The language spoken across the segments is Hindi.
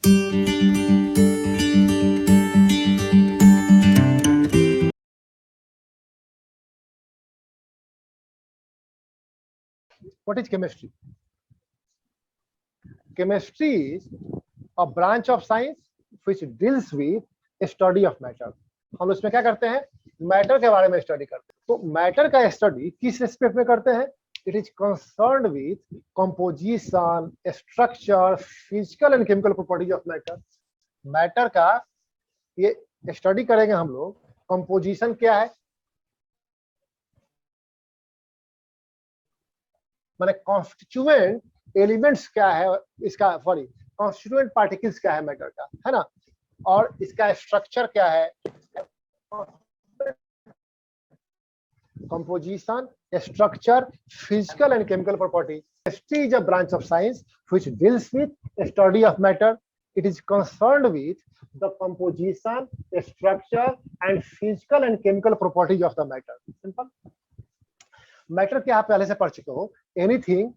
What is chemistry? Chemistry is a branch of science which deals with study of matter. हम उसमें क्या करते हैं, मैटर के बारे में स्टडी करते हैं. तो मैटर का स्टडी किस एस्पेक्ट में करते हैं? It is concerned with composition, structure, physical and chemical properties of matter. Matter का ये स्टडी करेंगे हम लोग. कंपोजिशन क्या है, माने कॉन्स्टिट्यूएंट एलिमेंट्स क्या है इसका, सॉरी कॉन्स्टिट्यूएंट पार्टिकल्स क्या है मैटर का, है ना, और इसका स्ट्रक्चर क्या है, composition, structure, physical and chemical properties. Chemistry is a branch of science which deals with study of matter. It is concerned with the composition, structure and physical and chemical properties of the matter. Simple. Matter क्या आप पहले से पढ़ चुके हो. Anything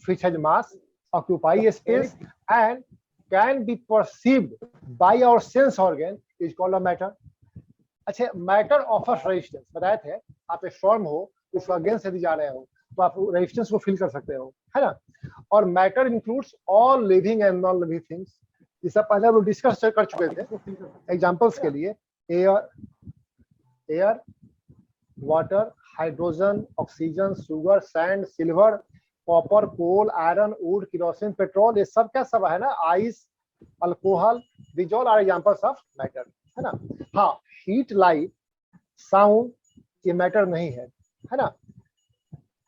which has mass, occupy space and can be perceived by our sense organ is called a matter. अच्छा, मैटर ऑफर्स रेजिस्टेंस बताए थे. आप एक फॉर्म हो, उस अगेंस्ट यदि जा रहे हो तो आप रेजिस्टेंस को फील कर सकते हो, है ना. और matter includes all living and non living things. ये सब पहले हम लोग डिस्कस कर चुके थे. एग्जांपल्स के लिए air, water, hydrogen, oxygen, sugar, sand, silver, copper, coal, iron, wood, kerosene, petrol, ये सब क्या सब है ना, ice, alcohol, these all are examples of matter, है ना. हाँ, हीट, लाइट, साउंड ये मैटर नहीं है, है ना.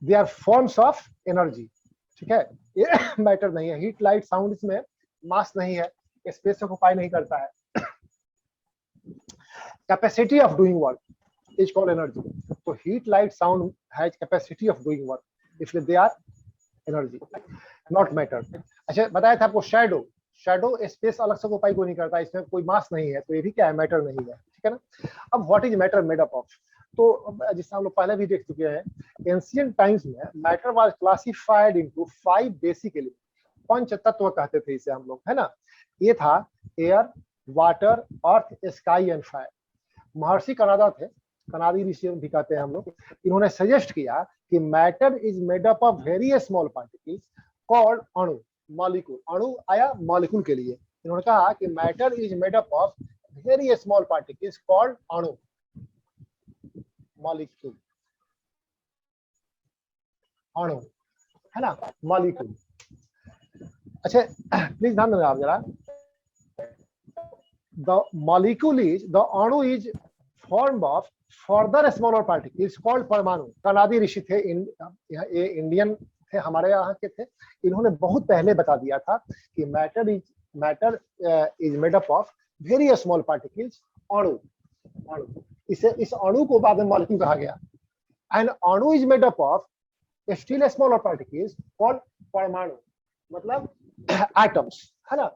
They are forms of energy. ठीक है, ये मैटर नहीं है. हीट, लाइट, साउंड इसमें मास नहीं है, स्पेस को ऑक्युपाई नहीं करता है. Capacity of doing work is called energy. तो heat, light, sound has capacity of doing work, इसलिए they are energy, not matter. अच्छा, बताया था आपको शैडो. शैडो स्पेस अलग से ऑक्युपाई को नहीं करता, इसमें कोई मास नहीं है, तो ये भी क्या है, मैटर नहीं है. ठीक है ना. अब what is matter made up of, तो जिससे हम लोग पहले भी देख चुके हैं. एंशिएंट टाइम्स में matter was classified into 5 basic element. पंच तत्व कहते थे इसे हम लोग, है ना. ये था air, water, earth, sky and fire. महर्षि कनादा थे, कनादी ऋषि भी कहते हैं हम लोग. इन्होंने सजेस्ट किया कि matter is made up of very small particles called अणु, मॉलिक्यूल. अणु आया मॉलिक्यूल के लिए. इन्होंने कहा कि matter is made up of very small particles called अणु, मॉलिक्यूल, अणु, है ना, मॉलिक्यूल. अच्छा, प्लीज ध्यान देना आप जरा. द मॉलिक्यूल इज, द अणु is form of further smaller particles called परमाणु. कनादी ऋषि थे, ये इंडियन थे, हमारे यहाँ के थे. इन्होंने बहुत पहले बता दिया था कि matter is made up of very small particles, अणु. इस अणु को बाद में मॉलिक्यूल कहा गया. एंड अणु is made up of still smaller particles called परमाणु, मतलब एटम्स, है ना.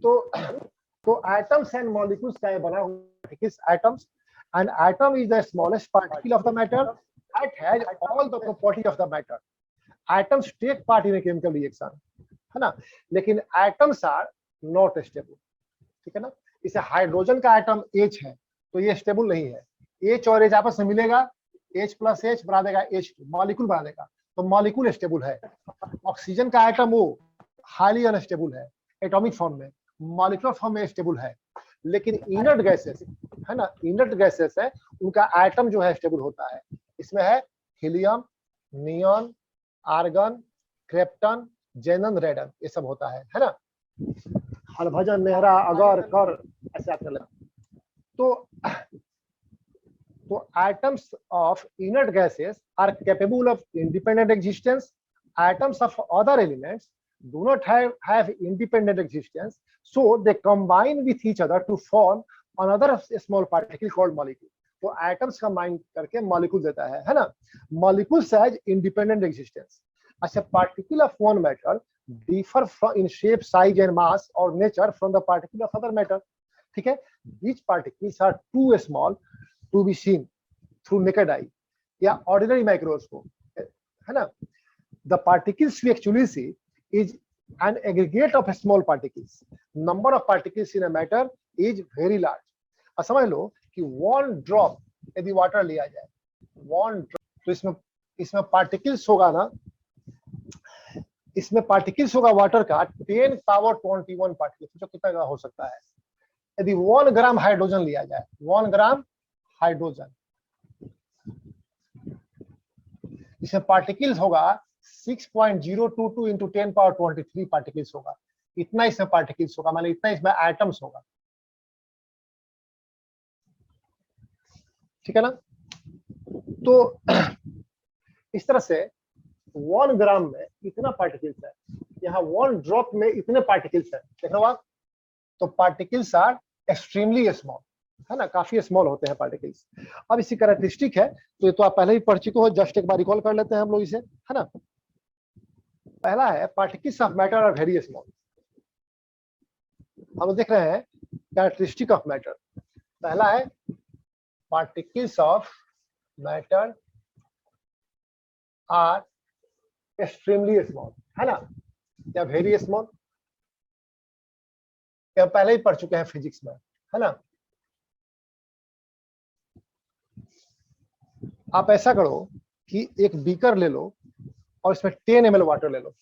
तो एटम्स एंड मॉलिक्यूल्स का बना हुआ particles, atoms. And atom is the smallest particle of the matter that has all the properties of the matter. Atoms take part in a chemical reaction, है ना, लेकिन एटम्स आर नॉट स्टेबल. ठीक है ना. इसे हाइड्रोजन का एटम H है तो ये स्टेबल नहीं है. H और H आपस में मिलेगा, H प्लस H बना देगा H2, मॉलिक्यूल बना देगा, तो मॉलिक्यूल स्टेबल है. ऑक्सीजन का एटम O हाईली अनस्टेबल है एटॉमिक फॉर्म में, मॉलिक्यूलर फॉर्म में स्टेबल है. लेकिन इनर्ट गैसेस, है ना, इनर्ट गैसेस है, उनका एटम जो है स्टेबल होता है. इसमें है हीलियम, नियॉन, आर्गन, क्रिप्टन, जेनन, रेडन, ये सब होता है ना. हलभजन, नेहरा, अगर, कर, ऐसे आप चले. तो atoms of inert gases are capable of independent existence. Atoms of other elements do not have independent existence, so they combine with each other to form another small particle called molecule. तो atoms combine करके molecule देता है ना. Molecules has independent existence. अच्छा, particle of one matter differ from in shape, size and mass or nature from the particle of other matter. ठीक है. Which particles are too small to be seen through naked eye या ordinary microscope, है ना. The particles we actually see is an aggregate of small particles. Number of particles in a matter is very large. अब समझ लो कि वन ड्रॉप यदि वाटर लिया जाए, वन ड्रॉप, तो इसमें पार्टिकल्स होगा ना, इसमें पार्टिकल्स होगा वाटर का 10 पावर 21 पार्टिकल्स, जो कितना हो सकता है। यदि 1 ग्राम हाइड्रोजन लिया जाए, 1 ग्राम हाइड्रोजन, इसमें पार्टिकल्स होगा 6.022 इंटू 10 पावर 23 पार्टिकल्स होगा। इतना इसमें पार्टिकल्स होगा, मतलब इतना इसमें एटम्स होगा, ठीक है ना। तो इस तरह से 1 ग्राम में इतना पार्टिकल्स है, यहाँ 1 ड्रॉप में इतने पार्टिकल्स है, देख रहे हो आप। तो पार्टिकल्स आर एक्सट्रीमली स्मॉल, है ना, काफी स्मॉल होते हैं पार्टिकल्स। अब इसकी कैरेक्टरिस्टिक है, तो ये तो आप पहले ही पढ़ चुके हो, जस्ट एक बार रिकॉल कर लेते हैं हम लोग इसे, है ना। पहला है particles of matter are very small. हम देख रहे हैं कैरेक्टरिस्टिक ऑफ मैटर। पहला है particles of matter are extremely small, है ना, या वेरी स्मॉल, या पहले ही पढ़ चुके हैं फिजिक्स में, है ना। आप ऐसा करो कि एक बीकर ले लो और इसमें 10 ml वाटर ले लो।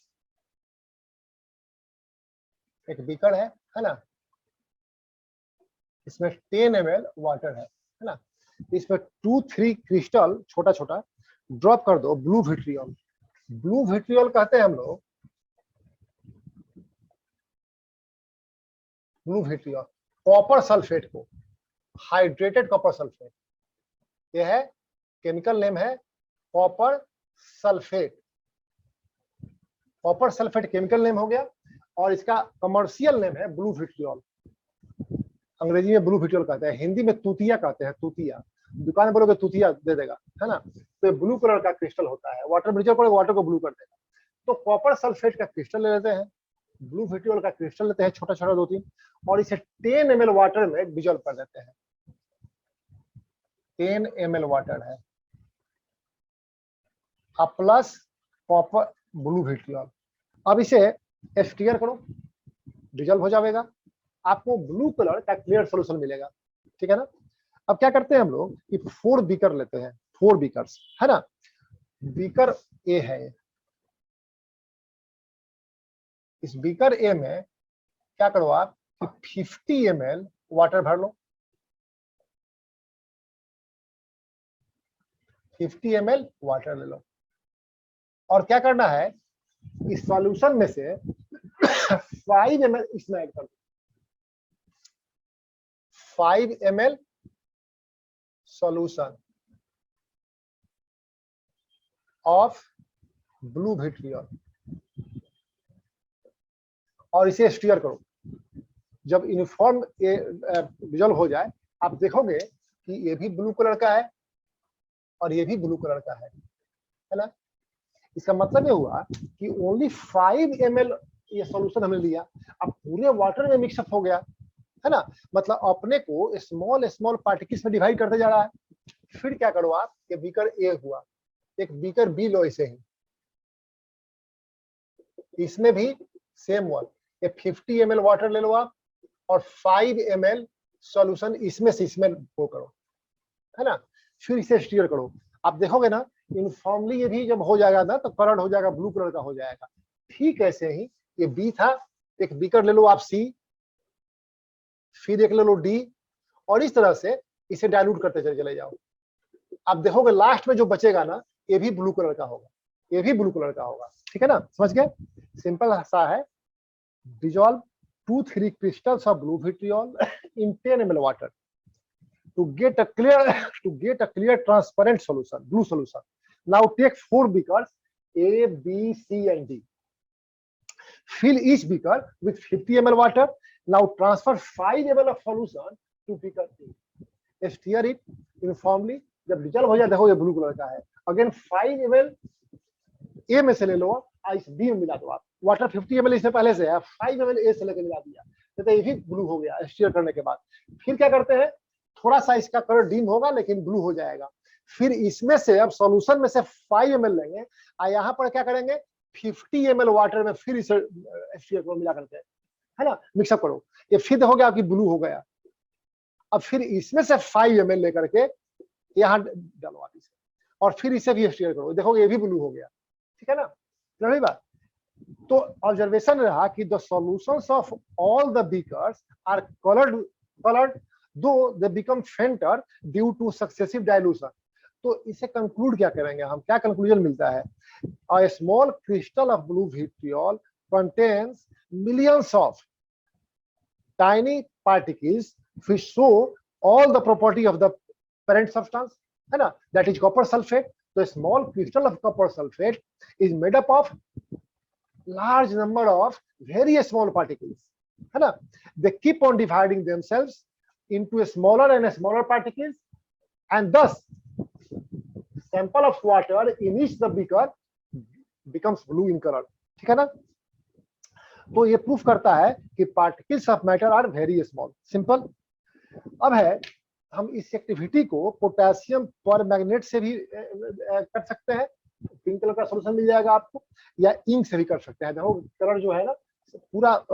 एक बीकर है ना, इसमें 10 ml वाटर है ना। इसमें 2-3 क्रिस्टल छोटा छोटा ड्रॉप कर दो ब्लू विट्रियल। ब्लू विट्रियल कहते हैं हम लोग, ब्लू विट्रियल कॉपर सल्फेट को, हाइड्रेटेड कॉपर सल्फेट, ये है केमिकल नेम है copper sulphate. Copper sulphate chemical name हो गया, और इसका कमर्शियल नेम है ब्लू विट्रियल। अंग्रेजी में ब्लू विट्रियल कहते हैं, हिंदी में तूतिया कहते हैं, तूतिया। दुकान बोलोगे तूतिया दे देगा, है ना। तो ब्लू कलर का क्रिस्टल होता है, वाटर ब्रिजर पड़ेगा वाटर को ब्लू कर देगा। तो कॉपर सल्फेट का क्रिस्टल ले लेते हैं, ब्लू विट्रियल का क्रिस्टल लेते हैं छोटा छोटा 2-3, और इसे 10 ml वाटर में डिजॉल्व कर देते हैं। 10 ml वाटर है, अब प्लस कॉपर ब्लू विट्रियल। अब इसे स्टीयर करो, डिजॉल्व हो जाएगा, आपको ब्लू कलर का क्लियर सॉल्यूशन मिलेगा, ठीक है ना। अब क्या करते हैं हम लोग कि 4 बीकर लेते हैं, 4 बीकर्स, है ना। बीकर ए है, इस बीकर ए में क्या करो आप कि 50 ml वाटर भर लो, 50 ml वाटर ले लो, और क्या करना है, इस सॉल्यूशन में से 5 ml इसमें ऐड कर दो, 5 ml solution of blue vitriol, और इसे स्टीयर करो। जब यूनिफॉर्म डिजॉल्व हो जाए, आप देखोगे कि ये भी ब्लू कलर का है और ये भी ब्लू कलर का है ना। इसका मतलब ये हुआ कि ओनली 5 ml ये सॉल्यूशन हमने लिया, अब पूरे वाटर में मिक्सअप हो गया, है ना। मतलब अपने को स्मॉल स्मॉल पार्टिकल्स में डिवाइड करते जा रहा है। फिर क्या करो आप, ये बीकर ए हुआ, एक बीकर बी लो इसे ही, इसमें भी सेम वन, ये 50 ml वाटर ले लो आप, और 5 ml सॉल्यूशन इसमें से इसमें वो करो, है ना। फिर इसे स्टीयर करो, आप देखोगे ना यूनिफॉर्मली ये भी जब हो जाएगा ना तो कलर हो जाएगा, ब्लू कलर का हो जाएगा। ठीक ऐसे ही ये बी था, एक बीकर ले लो आप सी, फिर एक ले लो डी, और इस तरह से इसे डाइल्यूट करते चले जाओ। आप देखोगे लास्ट में जो बचेगा ना, ये भी ब्लू कलर का होगा, ये भी ब्लू कलर का होगा, ठीक है ना। समझ गए, सिंपल सा है। Dissolve 2-3 crystals of blue vitriol in 10 ml water to get a clear transparent solution, blue solution. Now take 4 beakers A, B, C and D. Fill each beaker with 50 ml water. Now transfer 5 ml of solution to beaker A. Stir it uniformly. जब डिजॉल्व हो जाए देखो ये ब्लू कलर का है। अगेन 5 ml ए में से ले लो, इस बी में मिला दो आप। वाटर 50 ml इससे पहले से है, 5 ml ए से लेकर मिला दिया, तो ये भी ब्लू हो गया स्टीयर करने के बाद। फिर क्या करते हैं, थोड़ा सा इसका कलर डिम होगा लेकिन ब्लू हो जाएगा। फिर इसमें से अब सॉल्यूशन में से 5 ml लेंगे और यहाँ पर क्या करेंगे 50 ml वाटर में फिर इसे H2 को मिला करके, है ना, मिक्सअप करो, ये फिर देखोगे आपकी ब्लू हो गया। अब फिर इसमें से 5 ml लेकर के यहाँ डालो आप इसे, और फिर इसे भी H2 करो, देखोगे ये भी ब्लू हो गया। ठीक है ना, रही बात। तो ऑब्जर्वेशन रहा कि the solutions of all the beakers are coloured though they become fainter due to successive dilution. तो इसे कंक्लूड क्या करेंगे हम, क्या कंक्लूजन मिलता है? A small crystal of blue vitriol contains millions of tiny particles which show all the property of the parent substance, है ना, that is copper sulfate. So a small crystal of copper sulfate is made up of large number of very small particles, है ना. They keep on dividing themselves into a smaller and a smaller particles, and thus sample of water in each the beaker becomes blue in color. ठीक है ना. तो ये प्रूफ करता है कि particles of matter are very small. Simple. अब है हम इस एक्टिविटी को पोटेशियम पर मैग्नेट से भी कर सकते हैं, पिंक कलर का सॉल्यूशन मिल जाएगा आपको, या इंक से भी कर सकते हैं. देखो कलर जो है ना पूरा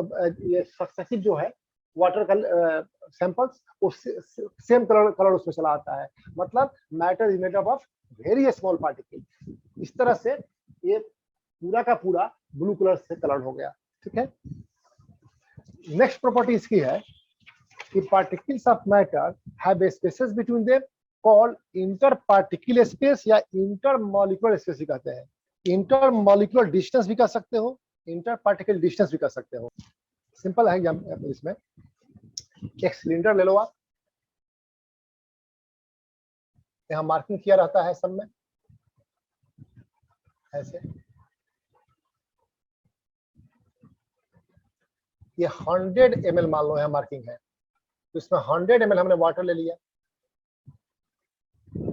ये सक्सेसिव जो है वाटर कलर सैंपल्स वो सेम कलर उसमें चला आता है. मतलब matter is made up of very small particle. इस तरह से ये पूरा का पूरा ब्लू कलर से कलर हो गया. ठीक है. नेक्स्ट प्रॉपर्टी इसकी है कि particles of matter have spaces between them called inter particle space या इंटर मॉलिक्यूलर स्पेस भी कहते हैं. इंटर मॉलिक्यूलर डिस्टेंस भी कह सकते हो, इंटर पार्टिकल डिस्टेंस भी कह सकते हो. सिंपल है. इसमें एक सिलेंडर ले लो आप, यहाँ मार्किंग किया रहता है सब में ऐसे. ये 100 ml मान लो यहाँ मार्किंग है, तो इसमें 100 ml हमने वाटर ले लिया.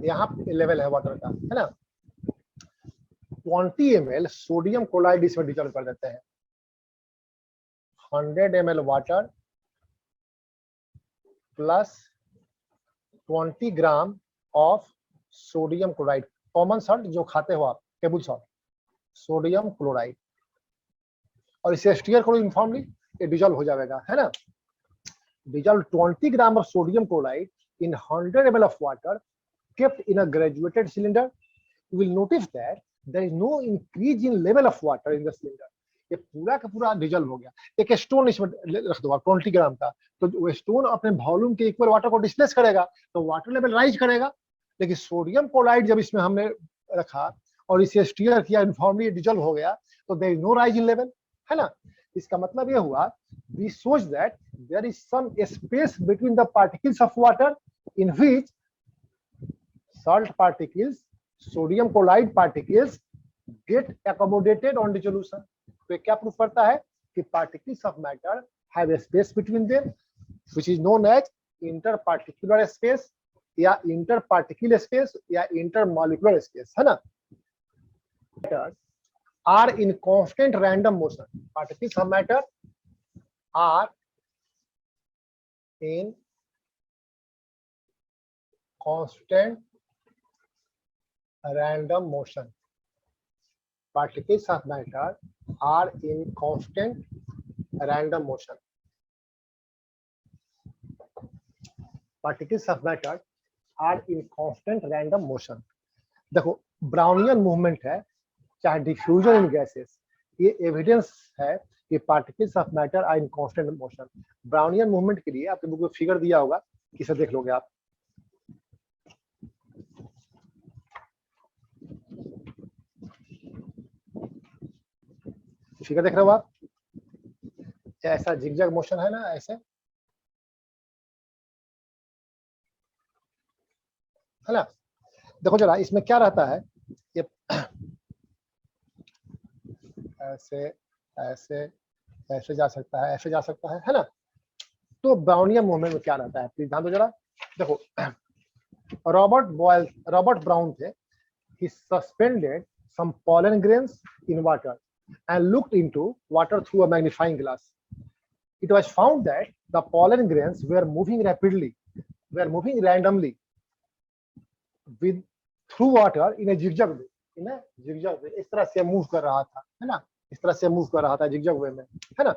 यहाँ लेवल है वाटर का, है ना. 20 ml सोडियम क्लोराइड इसमें डिजोल्व कर देते हैं. 100 ml water plus 20 gram of sodium chloride, common salt जो खाते हो आप, टेबल सॉल्ट, सोडियम क्लोराइड, और इसे स्टीयर करो यूनिफॉर्मली, ये डिजोल्व हो जाएगा, है ना. Dissolve 20 gram of sodium chloride in 100 ml of water kept in a graduated cylinder. You will notice that there is no increase in level of water in the cylinder. ये पूरा का पूरा डिजोल्व हो गया. एक स्टोन इसमें रख दो आप 20 ग्राम का, तो वो स्टोन अपने वॉल्यूम के इक्वल वाटर को डिस्प्लेस करेगा, तो वाटर लेवल राइज करेगा. लेकिन सोडियम क्लोराइड जब इसमें हमने रखा और इसे स्टीयर किया, यूनिफॉर्मली डिजोल्व हो गया, तो there is no rise in level, है ना. इसका मतलब ये हुआ वी सोच that there is some space between the particles of water in which salt particles, sodium chloride particles get accommodated on dissolution. तो क्या प्रूफ करता है कि particles of matter have a space between them which is known as interparticular space या interparticle space या intermolecular space, है ना. are in constant random motion. Particles of matter are in constant random motion. Particles of matter are in constant random motion. Particles of matter are in constant random motion. देखो ब्राउनियन मूवमेंट है चाहे डिफ्यूजन इन गैसेस, ये एविडेंस है कि particles of matter are in constant motion. Brownian movement के लिए आपके बुक में फिगर दिया होगा, किसे देख लोगे आप. फिगर देख रहे हो आप, ऐसा जिगजैग मोशन है ना, ऐसे, है ना. देखो जरा इसमें क्या रहता है, ये ऐसे ऐसे ऐसे जा सकता है, ऐसे जा सकता है ना. तो ब्राउनियन मूवमेंट में क्या रहता है, प्लीज ध्यान दो जरा. देखो रॉबर्ट ब्राउन थे, he suspended some pollen grains in water and looked into water through a magnifying glass. It was found that the pollen grains were moving rapidly, were moving randomly through water in a zigzag way. मैं जिगजैग वे, इस तरह से मूव कर रहा था, है ना, इस तरह से मूव कर रहा था जिगजैग वे में, है ना।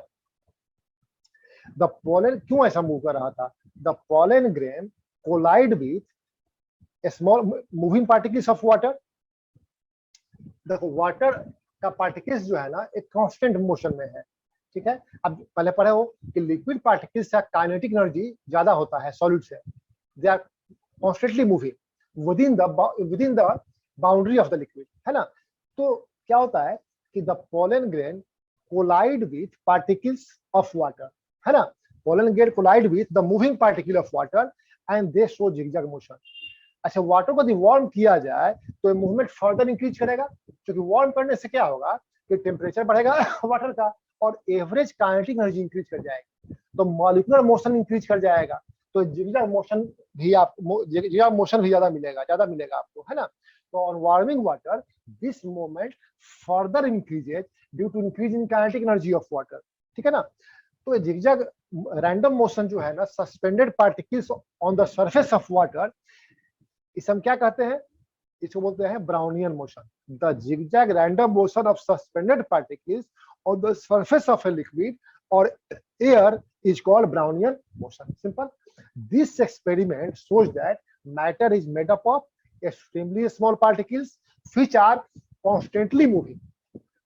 द पोलन क्यों ऐसा मूव कर रहा था? The pollen grain collide with small moving particles of water. देखो वाटर का पार्टिकल्स जो है ना एक कांस्टेंट मोशन में है, ठीक है। अब पहले पढ़े हो कि लिक्विड पार्टिकल्स का काइनेटिक एनर्जी ज्यादा होता है सॉलिड से, they are constantly moving within the boundary of the liquid, है ना। तो क्या होता है कि the pollen grain collide with particles of water, है ना। Pollen grain collide with the moving particle of water and they show zigzag motion. अच्छा, वाटर को यदि वार्म किया जाए तो मूवमेंट फर्दर इंक्रीज करेगा, क्योंकि वार्म करने से क्या होगा कि टेम्परेचर बढ़ेगा वाटर का और एवरेज काइनेटिक एनर्जी इंक्रीज कर जाएगी, तो मॉलिक्यूलर मोशन इंक्रीज कर जाएगा, तो जिगजैग मोशन भी ज्यादा मिलेगा आपको, है ना। तो on warming water this moment further increases due to increase in kinetic energy of water, ठीक है ना। तो जिगजैग रैंडम मोशन जो है ना suspended particles on the surface of water, इसे हम क्या कहते हैं? इसको बोलते हैं Brownian motion. The zigzag random motion of suspended particles on the surface of a liquid और air is called Brownian motion. Simple. This experiment shows that matter is made up of extremely small particles which are constantly moving.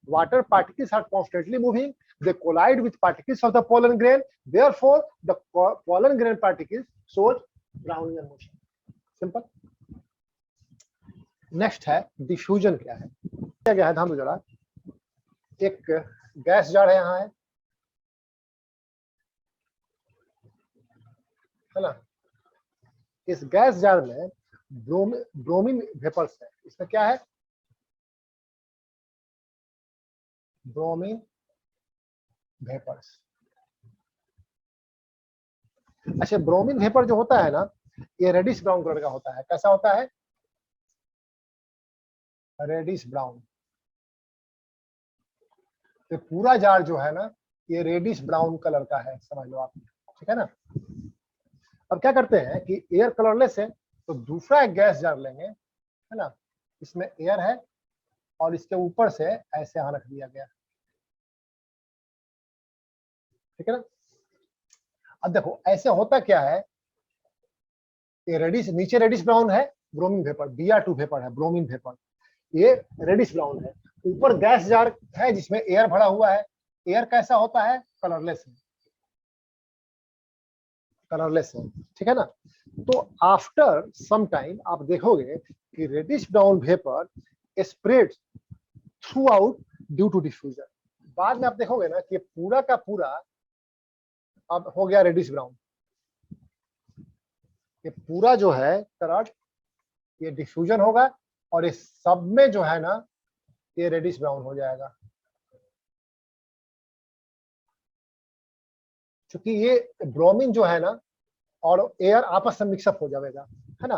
Water particles are constantly moving. They collide with particles of the pollen grain. Therefore, the pollen grain particles shows Brownian motion. Simple. Next है डिफ्यूजन। क्या है? क्या है ध्यान दो जरा। एक गैस जार है यहाँ है ना। इस गैस जार में ब्रोमीन वेपर्स है। इसमें क्या है? Bromine vapours. अच्छा, ब्रोमीन वेपर जो होता है ना ये रेडिश ब्राउन कलर का होता है। कैसा होता है? Reddish brown. तो पूरा जार जो है ना ये रेडिश ब्राउन कलर का है, समझ लो आप, ठीक है ना। अब क्या करते हैं कि एयर कलरलेस है तो दूसरा एक गैस जार लेंगे, है ना। इसमें एयर है और इसके ऊपर से ऐसे यहाँ रख दिया गया, ठीक है ना। अब देखो ऐसे होता क्या है, ये रेडिश, नीचे रेडिश ब्राउन है ब्रोमीन वेपर, Br2 वेपर है ब्रोमीन वेपर, ये रेडिश ब्राउन है। ऊपर गैस जार है जिसमें एयर भरा हुआ है। एयर कैसा होता है? कलरलेस है, कलरलेस है, ठीक है ना। तो आफ्टर सम टाइम आप देखोगे कि reddish brown vapour spread throughout due to diffusion. बाद में आप देखोगे ना कि पूरा का पूरा अब हो गया रेडिश ब्राउन। ये पूरा जो है कलर ये डिफ्यूजन होगा और इस सब में जो है ना ये रेडिश ब्राउन हो जाएगा, क्योंकि ये ब्रोमीन जो है ना और एयर आपस में मिक्सअप हो जाएगा, है ना।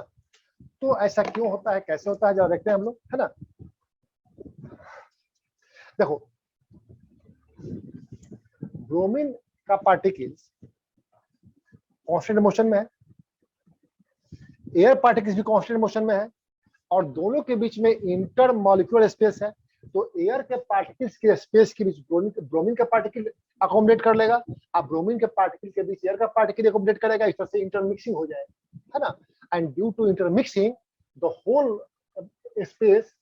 तो ऐसा क्यों होता है, कैसे होता है, जरा देखते हैं हम लोग, है ना। देखो ब्रोमीन का पार्टिकल्स कांस्टेंट मोशन में है, एयर पार्टिकल्स भी कांस्टेंट मोशन में है और दोनों के बीच में इंटर मॉलिक्यूलर स्पेस है। तो एयर के पार्टिकल्स के स्पेस के बीच ब्रोमीन का पार्टिकल अकोमोडेट कर लेगा, अब ब्रोमीन के पार्टिकल के बीच एयर का पार्टिकल अकोमोडेट करेगा, इस तरह से इंटरमिक्सिंग हो जाएगा, है ना। And due to intermixing the whole space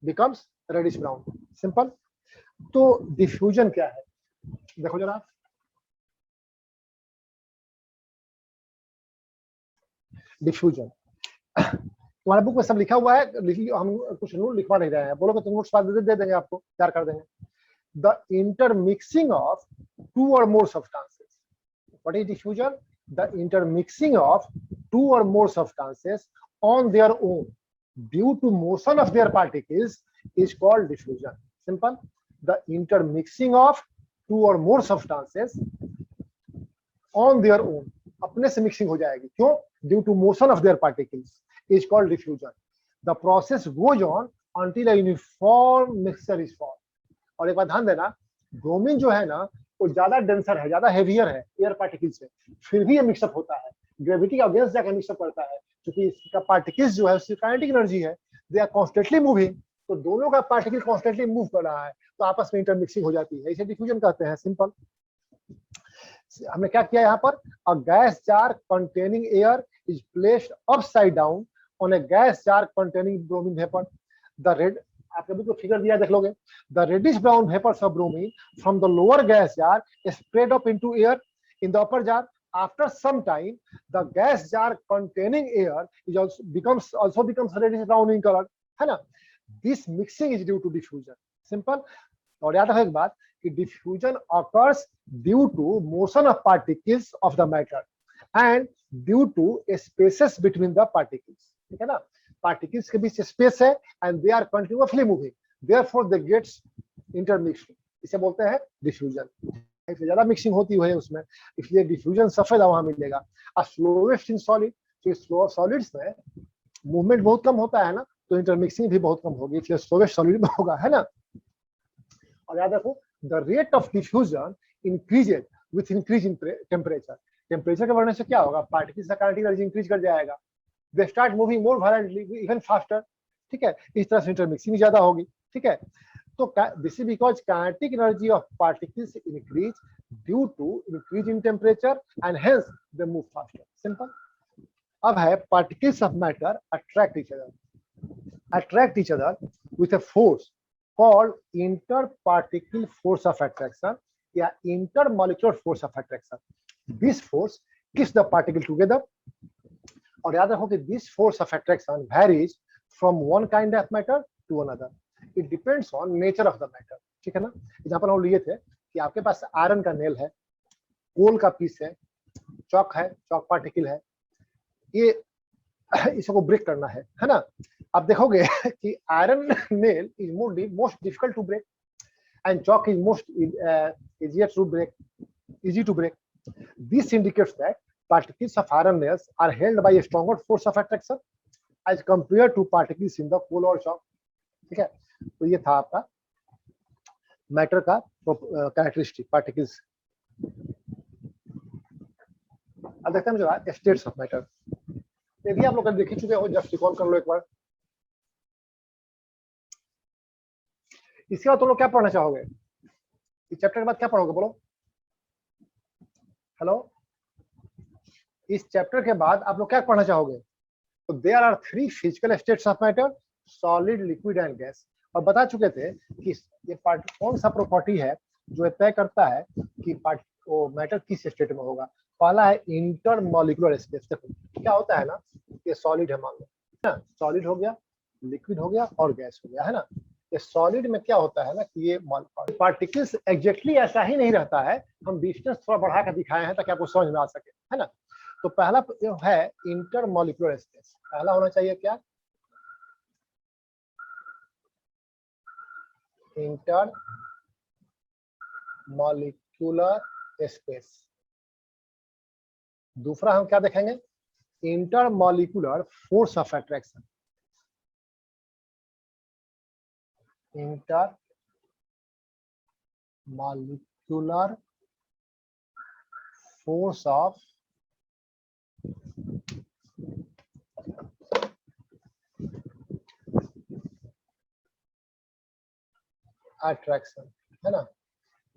becomes reddish brown. Simple. तो डिफ्यूजन क्या है देखो जरा। डिफ्यूजन तुम्हारे बुक में सब लिखा हुआ है, हम कुछ नोट लिखवा नहीं रहे हैं, बोलो तो नोट्स बाद दे देंगे आपको, तैयार कर देंगे। The intermixing of two or more substances. What is diffusion? The intermixing of two or more substances on their own due to motion of their particles is called diffusion. Simple. The intermixing of two or more substances on their own, अपने से मिक्सिंग हो जाएगी, क्यों? Due to motion of their particles is called diffusion. The process goes on until a uniform mixture is formed. और एक बात ध्यान देना, ब्रोमीन जो है ना वो ज्यादा डेंसर है, ज्यादा हेवियर है एयर पार्टिकल से, फिर भी ये मिक्सअप होता है, ग्रेविटी का अगेंस्ट जाकर मिक्सअप करता है, क्योंकि इसका पार्टिकल्स जो है उसकी काइनेटिक एनर्जी है। दे आर कॉन्स्टेंटली मूविंग, तो दोनों का पार्टिकल कॉन्स्टेंटली मूव कर रहा है, तो आपस में इंटरमिक्सिंग हो जाती है, इसे डिफ्यूजन कहते हैं। सिंपल। हमने क्या किया यहाँ पर, a gas jar containing air is placed upside down on a gas jar containing bromine vapour. The red, आपने बिल्कुल फिगर दिया देख लोगे, the reddish brown vapours of bromine from the lower gas jar spread up into air in the upper jar. After some time, the gas jar containing air is also becomes reddish brown in color, है ना। This mixing is due to diffusion. Simple. और याद रखो एक बात कि diffusion occurs due to motion of particles of the matter and due to spaces between the particles. ठीक है ना, particles के बीच space है and they are continuously moving, therefore they gets intermixed, इसे बोलते हैं diffusion। ज्यादा मिक्सिंग होती है उसमें, इसलिए डिफ्यूजन सफेद वहां मिलेगा। और स्लोवेस्ट इन सॉलिड, तो सॉलिड्स में मूवमेंट बहुत कम होता है ना, तो इंटरमिक्सिंग भी बहुत कम होगी, इसलिए स्लोवेस्ट सॉलिड में होगा, है ना। और याद रखो, the rate of diffusion increases with increase in temperature. Temperature के बढ़ने से क्या होगा, पार्टिकल्स का काइनेटिक एनर्जी इंक्रीज कर जाएगा, they start moving more violently even faster. ठीक है, इस तरह से इंटरमिक्सिंग ज्यादा होगी। ठीक है, तो this is because kinetic energy of particles increase due to increase in temperature and hence they move faster. Simple. अब है particles of matter attract each other with a force called interparticle force of attraction या intermolecular force of attraction. This force keeps the particle together. और याद रखो कि this force of attraction varies from one kind of matter to another. It depends on nature of the matter. ठीक है ना। एग्जाम्पल हम लिए थे कि आपके पास आयरन का नेल है, कोल का पीस है, चॉक है, चॉक पार्टिकल है, ये इसको ब्रेक करना है ना। आप देखोगे कि iron nail is most difficult to break and chalk is most easy to break. This indicates that particles of iron nails are held by a stronger force of attraction as compared to particles in the coal or chalk. ठीक है, तो ये था आपका मैटर का कैरेक्टरिस्टिक पार्टिकल्स। अब देखते हैं जो स्टेट्स ऑफ मैटर, ये भी आप लोग देख ही चुके हो, जस्ट रिकॉल कर लो एक बार। इसके बाद तुम लोग क्या पढ़ना चाहोगे, इस चैप्टर के बाद क्या पढ़ोगे, बोलो हेलो। इस चैप्टर के बाद आप लोग क्या पढ़ना चाहोगे, तो there are 3 physical states of matter, solid, liquid and gas. और बता चुके थे कि ये कौन सा प्रॉपर्टी है जो तय करता है कि मैटर किस स्टेट में होगा। पहला है इंटरमॉलिक्यूलर स्पेस। देखो क्या होता है ना, ये सॉलिड है मान लो, ना सॉलिड हो गया, लिक्विड हो गया और गैस हो गया, है ना। ये सॉलिड में क्या होता है ना कि ये पार्टिकल्स एग्जैक्टली ऐसा ही नहीं रहता है, हम डिस्टेंस थोड़ा बढ़ा कर दिखाए हैं ताकि आपको समझ में आ सके, है ना। तो पहला है इंटरमॉलिक्यूलर स्पेस, पहला होना चाहिए क्या, इंटरमॉलिक्यूलर स्पेस। दूसरा हम क्या देखेंगे, intermolecular force of attraction, intermolecular force of attraction, है ना,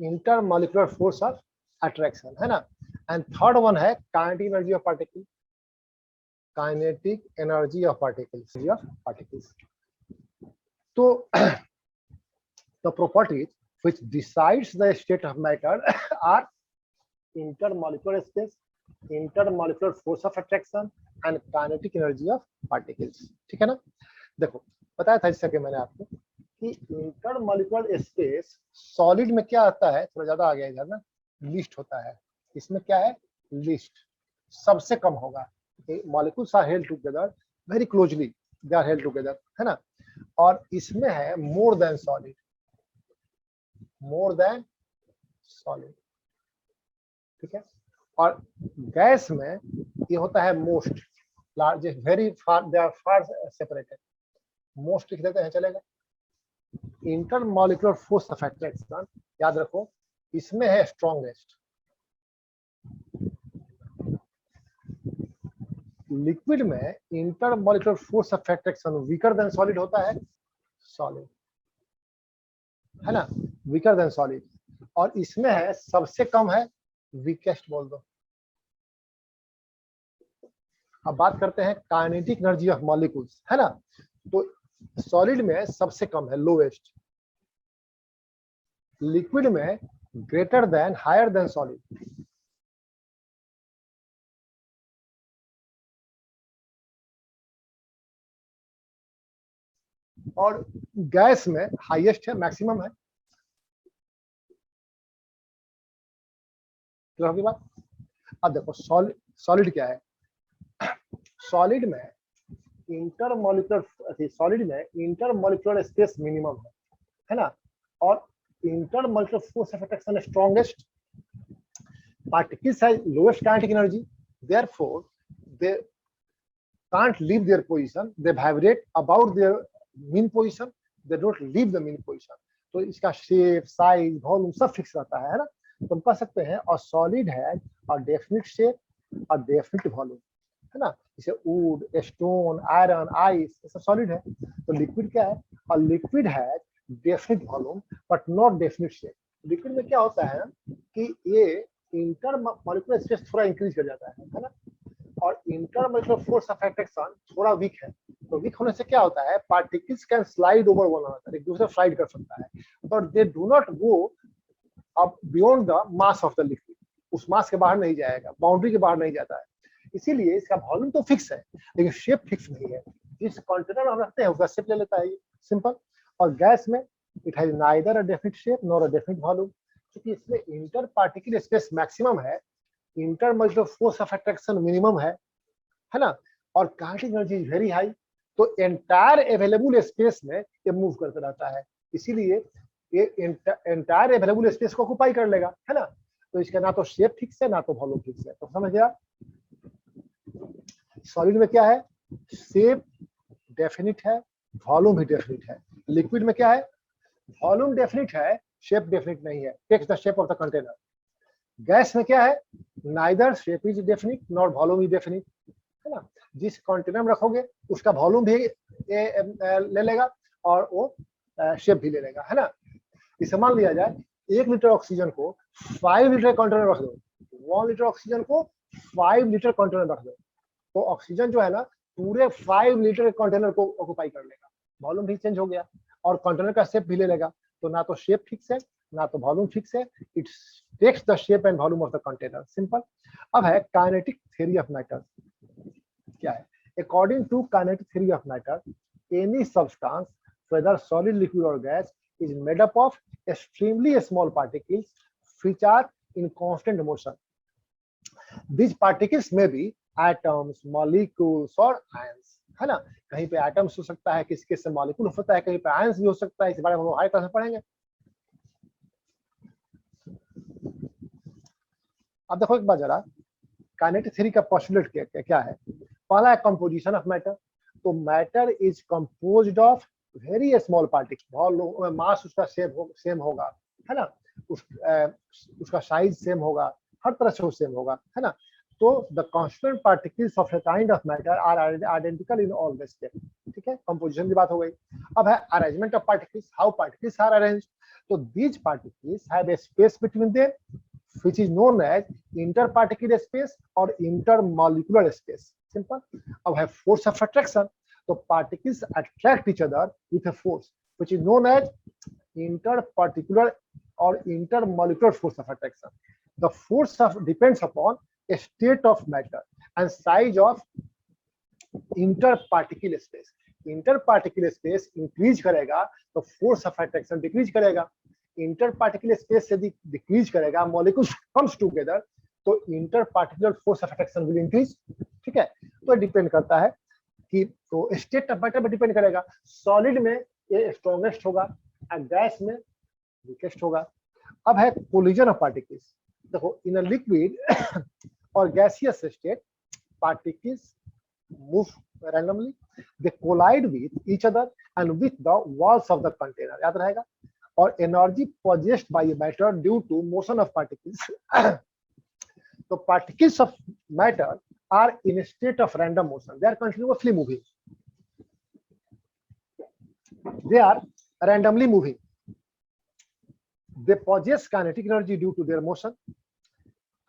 इंटरमॉलिक्यूलर फोर्स ऑफ अट्रैक्शन, है ना। एंड थर्ड वन है kinetic energy of particle, kinetic energy of particles. तो the properties which decides the state of matter are intermolecular space, intermolecular force of attraction and kinetic energy of particles। ठीक है ना। देखो बताया था जैसा कि मैंने आपको कि इंटरमॉलिक्यूलर स्पेस सॉलिड में क्या आता है, थोड़ा ज्यादा आ गया इधर ना, लिस्ट होता है। इसमें क्या है, लिस्ट सबसे कम होगा। Molecules are held together very closely, they are held together, है ना। और इसमें है more than solid, more than solid, ठीक है। और गैस में ये होता है most, largest, very far, they are far separated, most लिख देते हैं चलेगा। इंटरमॉलिक्यूलर फोर्स ऑफ अट्रैक्शन याद रखो, इसमें है स्ट्रॉन्गेस्ट, लिक्विड में intermolecular force of attraction weaker than solid होता है, सॉलिड है ना, वीकर देन सॉलिड, और इसमें है सबसे कम है वीकेस्ट बोल दो। अब बात करते हैं काइनेटिक एनर्जी ऑफ मॉलिक्यूल्स, है ना, तो सॉलिड में सबसे कम है, लोवेस्ट, लिक्विड में greater than higher than solid, और गैस में हाईएस्ट है, मैक्सिमम है। होगी बात। अब देखो सॉलिड क्या है, सॉलिड में इंटरमॉलिक्यूलर स्पेस मिनिमम है ना, और intermolecular force of attraction strongest, particles has lowest kinetic energy, therefore they can't leave their position, they vibrate about their mean position, they don't leave the mean position, तो इसका शेप, साइज, वॉल्यूम सब फिक्स रहता है ना। तो हम कह सकते हैं और सॉलिड है और डेफिनिट शेप और डेफिनिट वॉल्यूम, है ना, जैसे वुड, स्टोन, आयरन, आइस, ये सब सॉलिड है। तो लिक्विड क्या है, और लिक्विड है definite volume but not definite shape. Liquid में क्या होता है कि ये इंटरमॉलिक्यूलर स्पेस थोड़ा इंक्रीज कर जाता है ना, और इंटरमॉलिक्यूलर फोर्स ऑफ अट्रैक्शन थोड़ा वीक है। तो वीक होने से क्या होता है, particles can slide over one another, एक दूसरे स्लाइड कर सकता है, but they do not go up beyond the mass of the liquid, उस मास के बाहर नहीं जाएगा, बाउंड्री के बाहर नहीं जाता है। इसीलिए इसका वॉल्यूम तो फिक्स है लेकिन शेप फिक्स नहीं है। जिस कंटेनर में हम रखते हैं उसका शेप ले लेता है, सिंपल। और गैस में it has neither a definite shape nor a definite volume, क्योंकि इसमें इंटर पार्टिकल स्पेस मैक्सिमम है, intermolecular force of attraction minimum है ना, और kinetic energy is very high. तो एंटायर अवेलेबल स्पेस में ये मूव करता रहता है, इसीलिए ये एंटायर अवेलेबल स्पेस को ऑक्यूपाई कर लेगा, है ना। तो इसका ना तो शेप फिक्स है ना तो वॉल्यूम फिक्स है। तो समझ गया, सॉलिड में क्या है, शेप डेफिनिट है, वॉल्यूम भी डेफिनिट है। लिक्विड में क्या है, वॉल्यूम डेफिनिट है, शेप डेफिनिट नहीं है, takes the shape of the container. Gas में क्या है, neither shape is definite not volume is definite, है ना। जिस कंटेनर में रखोगे उसका वॉल्यूम भी ले लेगा और वो शेप भी ले लेगा, है ना। इसे मान लिया जाए 1 लीटर ऑक्सीजन को 5 लीटर कंटेनर रख दो, 1 लीटर ऑक्सीजन को 5 लीटर कंटेनर रख दो, तो ऑक्सीजन जो है ना पूरे 5 लीटर कंटेनर को ऑक्यूपाई कर लेगा, वॉल्यूम भी चेंज हो गया और कंटेनर का शेप भी ले लेगा। तो ना तो शेप फिक्स है ना तो वॉल्यूम फिक्स है, it takes the shape and volume of the container, simple. अब है काइनेटिक थ्योरी ऑफ मैटर, क्या है, according to kinetic theory of matter any substance whether solid, liquid or gas is made up of extremely small particles which are in constant motion. These particles may be atoms, molecules or ions, है ना। कहीं पे एटम्स हो सकता है, किसी किसी मॉलिक्यूल होता है, कहीं पे आयंस भी हो सकता है, इस बारे में हम हाई क्लास में पढ़ेंगे। अब देखो एक बार जरा काइनेटिक थ्योरी का पोस्टुलेट क्या है। पहला है कंपोजिशन ऑफ मैटर, तो matter is composed of very small particle, mass उसका सेम होगा, है ना, उसका साइज सेम होगा, हर तरह से वो सेम होगा, है ना। तो the constant particles of a kind of matter are identical in all the step, ठीक है, कंपोजिशन की बात हो गई। अब है arrangement of particles, how particles are arranged. तो these particles have a space between them which is known as interparticular space or intermolecular space, simple. अब है force of attraction, तो particles attract each other with a force which is known as interparticular or intermolecular force of attraction. The force depends upon a state of matter and size of interparticular space. Interparticular space increase करेगा तो force of attraction decrease करेगा, इंटरपार्टिकुलर स्पेस से डिक्रीज करेगा, मॉलिक्यूल्स कम्स टुगेदर तो interparticular force of attraction will increase, ठीक है। तो डिपेंड करता है कि तो स्टेट ऑफ मैटर पे डिपेंड करेगा। सॉलिड में ये स्ट्रॉन्गेस्ट होगा और गैस में वीकेस्ट होगा। अब है कोलिजन ऑफ पार्टिकल्स, देखो इन अ लिक्विड और gaseous state particles move randomly, they collide with each other and with the walls of the container, याद रहेगा। और energy possessed by a matter due to motion of particles. तो particles of matter are in a state of random motion. They are continuously moving. They are randomly moving. They possess kinetic energy due to their motion.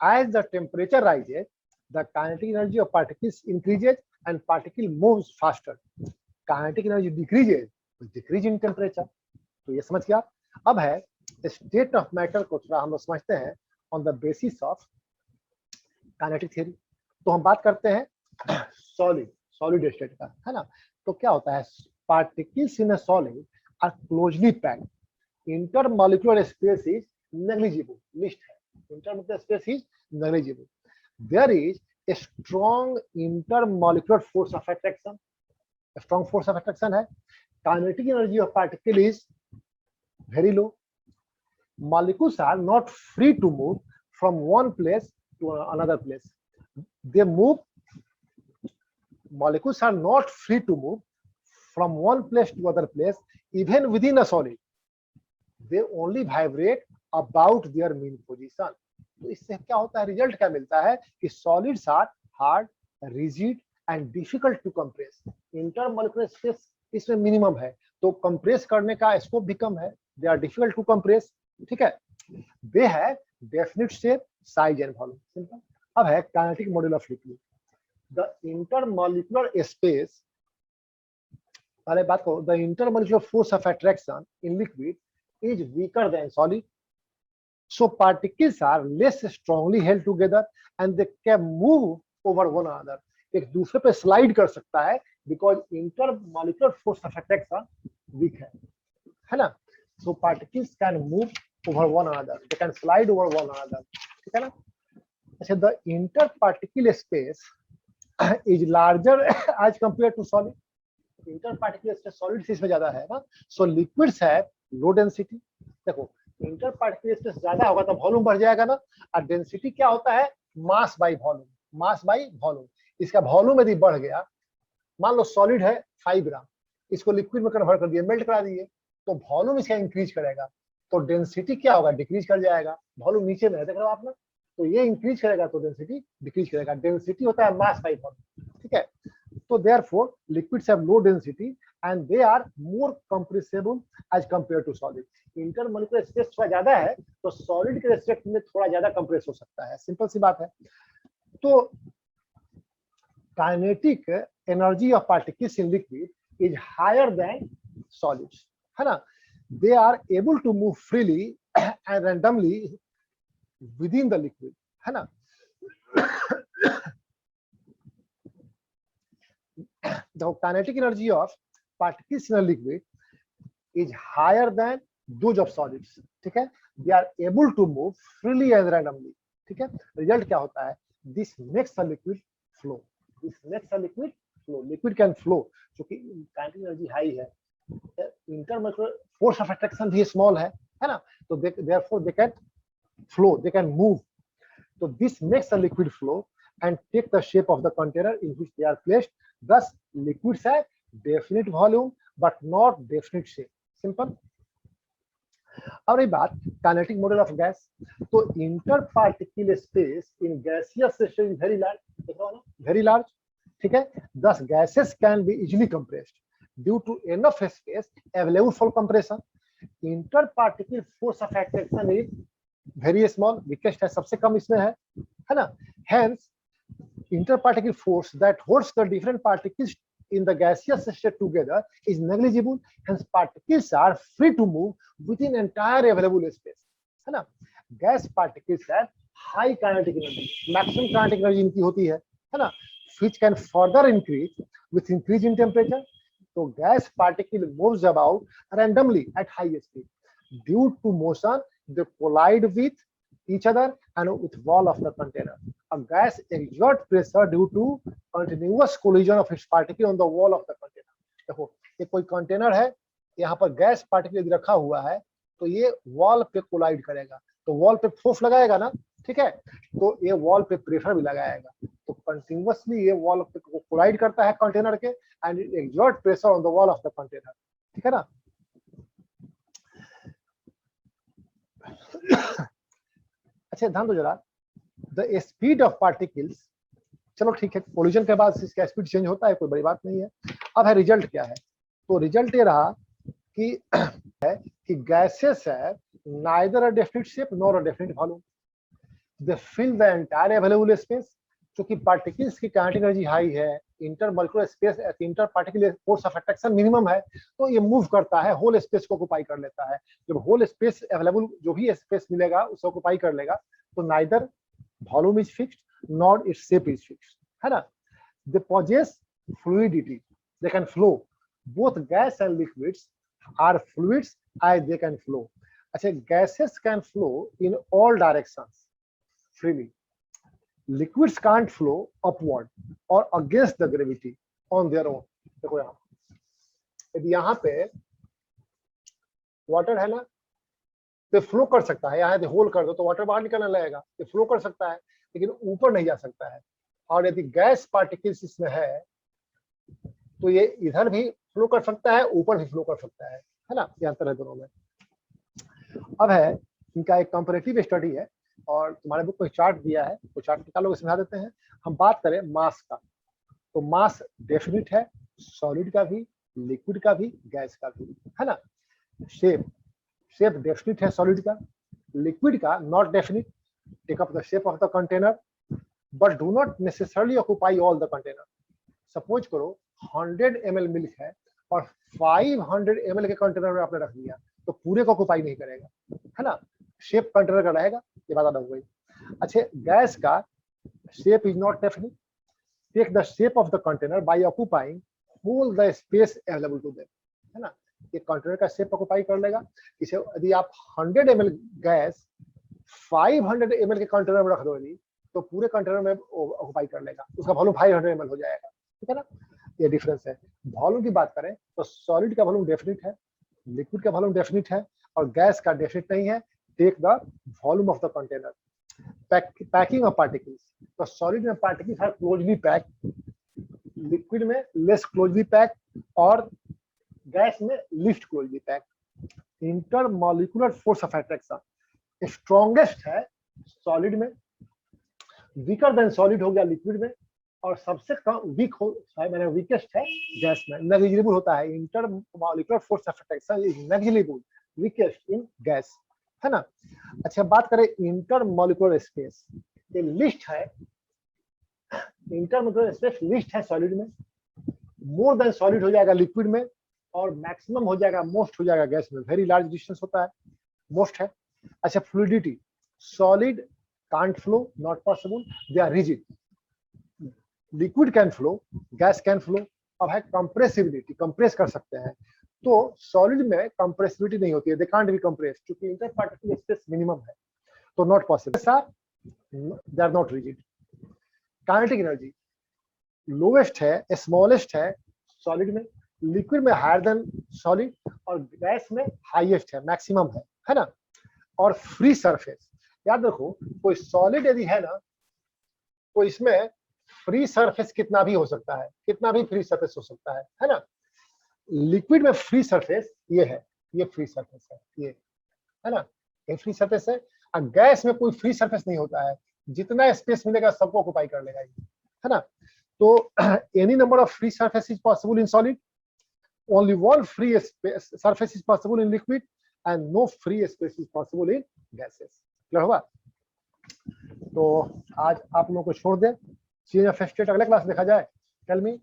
As the temperature rises, the kinetic energy of particles increases and particle moves faster. Kinetic energy decreases with decrease in temperature. तो ये समझ गया। अब है स्टेट ऑफ मैटर को थोड़ा हम लोग समझते हैं on the basis of kinetic theory. तो हम बात करते हैं सॉलिड स्टेट का, है ना। तो क्या होता है, particles in a solid are closely packed, intermolecular space is negligible, least है, intermolecular space is negligible, there is a strong intermolecular force of attraction, strong force of attraction है, kinetic energy of particle is very low, molecules are not free to move from one place to another place. They move, molecules are not free to move from one place to other place even within a solid. They only vibrate about their mean position. तो इससे क्या होता है, रिजल्ट क्या मिलता है कि solids are hard, rigid and difficult to compress. Intermolecular space इसमें मिनिमम है तो कंप्रेस करने का स्कोप भी कम है, they are difficult to compress, ठीक है। they have definite shape, size and volume, simple। अब है kinetic model of liquid, the intermolecular space, पहले बात करो, the intermolecular force of attraction in liquid is weaker than solid, so particles are less strongly held together and they can move over one another, एक दूसरे पे स्लाइड कर सकता है because intermolecular force of attraction weak है ना। So particles can move over one another, they can slide over one another, ठीक है ना। अच्छा, the interparticle space is larger as compared to solid, interparticle space solid से इसमें ज्यादा है ना। So liquids have low density, देखो इंटरपार्टिकुलर स्पेस ज्यादा होगा तो वॉल्यूम बढ़ जाएगा ना, और डेंसिटी क्या होता है, mass by volume, mass by volume. इसका वॉल्यूम यदि बढ़ गया, मान लो सॉलिड है 5 ग्राम, इसको लिक्विड में कन्वर्ट कर दिए, मेल्ट करा दिए, तो वॉल्यूम इसका इंक्रीज करेगा, तो डेंसिटी क्या होगा, डिक्रीज कर जाएगा। वॉल्यूम नीचे में है, देख रहे हो आप ना, तो ये इंक्रीज करेगा तो डेंसिटी डिक्रीज करेगा। डेंसिटी होता है मास बाई वॉल्यूम, ठीक है। तो therefore liquids have low density and they are more compressible as compare to solid. Intermolecular space थोड़ा ज्यादा है तो सॉलिड के रेस्पेक्ट में थोड़ा ज्यादा कंप्रेस हो सकता है, सिंपल सी बात है। तो kinetic energy of particles in liquid is higher than solids, है ना। They are able to move freely and randomly within the liquid, है ना। The kinetic energy of particles in a liquid is higher than those of solids, ठीक है। They are able to move freely and randomly, ठीक है। रिजल्ट क्या होता है, this makes a liquid flow, this makes a liquid flow, liquid can flow क्योंकि kinetic energy हाई है, इंटरमॉलिक्यूलर फोर्स ऑफ अट्रैक्शन भी स्मॉल है ना, तो therefore they can flow, they can move, so this makes a liquid flow and take the shape of the container in which they are placed. Thus liquids have definite volume but not definite shape, simple। अब रही बात काइनेटिक मॉडल ऑफ गैस, तो inter particle space in gaseous system is very large, देख रहे हो ना, वेरी लार्ज, ठीक है। Thus gases can be easily compressed due to enough space available for compression. Inter particle force of attraction is very small, weakest है, सबसे कम इसमें है ना। Hence interparticle force that holds the different particles in the gaseous state together is negligible, hence particles are free to move within entire available space, है ना। gas particles have high kinetic energy, maximum kinetic energy इनकी होती है ना, which can further increase with increase in temperature। तो gas particle moves about randomly at high speed, due to motion they collide with each other and with wall of the container। A gas exerts pressure due to continuous collision of its particle on the wall of the container। देखो ये कोई कंटेनर है, यहाँ पर गैस पार्टिकल यदि रखा हुआ है तो ये वॉल पे कोलाइड करेगा, तो वॉल पे फोर्स लगाएगा ना, ठीक है, तो ये वॉल पे प्रेशर भी लगाएगा, तो कंटिन्यूअसली ये वॉल पे कोलाइड करता है कंटेनर के and exert pressure on the wall of the container, ठीक है ना। अच्छा ध्यान दो जरा, the speed of particles चलो ठीक है, कोलिजन के बाद इसका स्पीड चेंज होता है, कोई बड़ी बात नहीं है। अब है रिजल्ट क्या है, तो रिजल्ट ये रहा कि गैसेस है neither a definite shape nor a definite volume, they fill the entire available space. क्योंकि पार्टिकल्स की काइनेटिक एनर्जी हाई है, intermolecular space inter particular force of attraction minimum है, तो ये मूव करता है, होल स्पेस को ऑक्युपाई कर लेता है। जब होल स्पेस अवेलेबल जो भी स्पेस मिलेगा उसे ऑक्युपाई कर लेगा, तो neither volume is fixed not its shape is fixed, है ना। They possess fluidity, they can flow, both gas and liquids are fluids as they can flow. अच्छा, gases can flow in all directions freely. Liquids can't flow upward or against the gravity on their own. देखो यहाँ, यदि यहाँ पे वाटर है ना, तो फ्लो कर सकता है, यहाँ यदि होल कर दो तो वाटर बाहर निकलने लगेगा, ये फ्लो कर सकता है, लेकिन ऊपर नहीं जा सकता है। और यदि गैस पार्टिकल्स इसमें है तो ये इधर भी फ्लो कर सकता है, ऊपर भी फ्लो कर सकता है ना, ये अंतर है दोनों में। अब है इनका एक कंपैरेटिव स्टडी है, और तुम्हारे बुक में चार्ट दिया है, तो चार्ट निकालो, समझा देते हैं। हम बात करें मास का, तो मास डेफिनिट है, सॉलिड का भी, लिक्विड का भी, गैस का भी, है ना। शेप डेफिनिट है सॉलिड का, लिक्विड का not definite, take up the shape of the container but do not necessarily occupy all the container. Suppose करो 100 ml मिल्क है और 500 ml के कंटेनर में आपने रख दिया, तो पूरे को ऑक्युपाई नहीं करेगा, है ना, शेप कंटेनर का रहेगा, ये बात अलग हो गई। अच्छा, गैस का shape is not definite, take the shape of the container by occupying whole the space available to them, है ना, ये कंटेनर का शेप ऑक्युपाई कर लेगा। इसे यदि आप 100 ml गैस 500 ml के कंटेनर में रख दो, तो पूरे कंटेनर में ऑक्युपाई कर लेगा, उसका वॉल्यूम 500 ml हो जाएगा, ठीक है ना, ये डिफरेंस है। वॉल्यूम की बात करें तो सॉलिड का वॉल्यूम डेफिनिट है, लिक्विड का वॉल्यूम डेफिनिट है, और गैस का डेफिनिट नहीं है। Take the volume of the container. Packing of particles, तो सॉलिड में particles are closely packed, liquid में लेस क्लोजली पैक्ड, और गैस में least closely packed. Intermolecular force of attraction strongest है सॉलिड में, वीकर देन सॉलिड हो गया लिक्विड में, और सबसे कम वीक हो मैंने वीकेस्ट है गैस में, नेग्लिजिबल होता है। Intermolecular force of attraction is negligible, weakest in gas, है ना। अच्छा, बात करें इंटरमॉलिक्यूलर स्पेस, ये लिस्ट है, इंटरमॉलिक्यूलर स्पेस लिस्ट है सॉलिड में, मोर देन सॉलिड हो जाएगा लिक्विड में, और मैक्सिमम हो जाएगा, मोस्ट हो जाएगा गैस में। वेरी लार्ज डिस्टेंस होता है, मोस्ट है। अच्छा, fluidity, solid can't flow, not possible, they are rigid. Liquid can flow, gas can flow. अब है कंप्रेसिबिलिटी, कंप्रेस कर सकते हैं, तो सॉलिड में कंप्रेसिबिलिटी नहीं होती है, दे कांट बी कंप्रेस, क्योंकि इंटर पार्टिकल स्पेस मिनिमम है, तो not possible, they are not rigid. Kinetic energy lowest है, स्मॉलेस्ट है सॉलिड में, लिक्विड में हायर देन सॉलिड, और गैस में हाईएस्ट है, मैक्सिमम है ना। और फ्री सरफेस, याद रखो, कोई सॉलिड यदि है ना, तो इसमें फ्री सरफेस कितना भी हो सकता है, कितना भी फ्री सरफेस हो सकता है ना। लिक्विड में फ्री सरफेस ये है, ये फ्री सरफेस है ना, ये फ्री सरफेस है। और गैस में कोई फ्री सरफेस नहीं होता है, जितना स्पेस मिलेगा सबको ऑक्युपाई कर लेगा, है ना। तो any number of free surface is possible in solid, only one free surface is possible in liquid, and no free space is possible in gases. Clear हुआ? तो आज आप लोगों को छोड़ दें, चेंज ऑफ स्टेट अगले क्लास देखा जाए। टेल मी।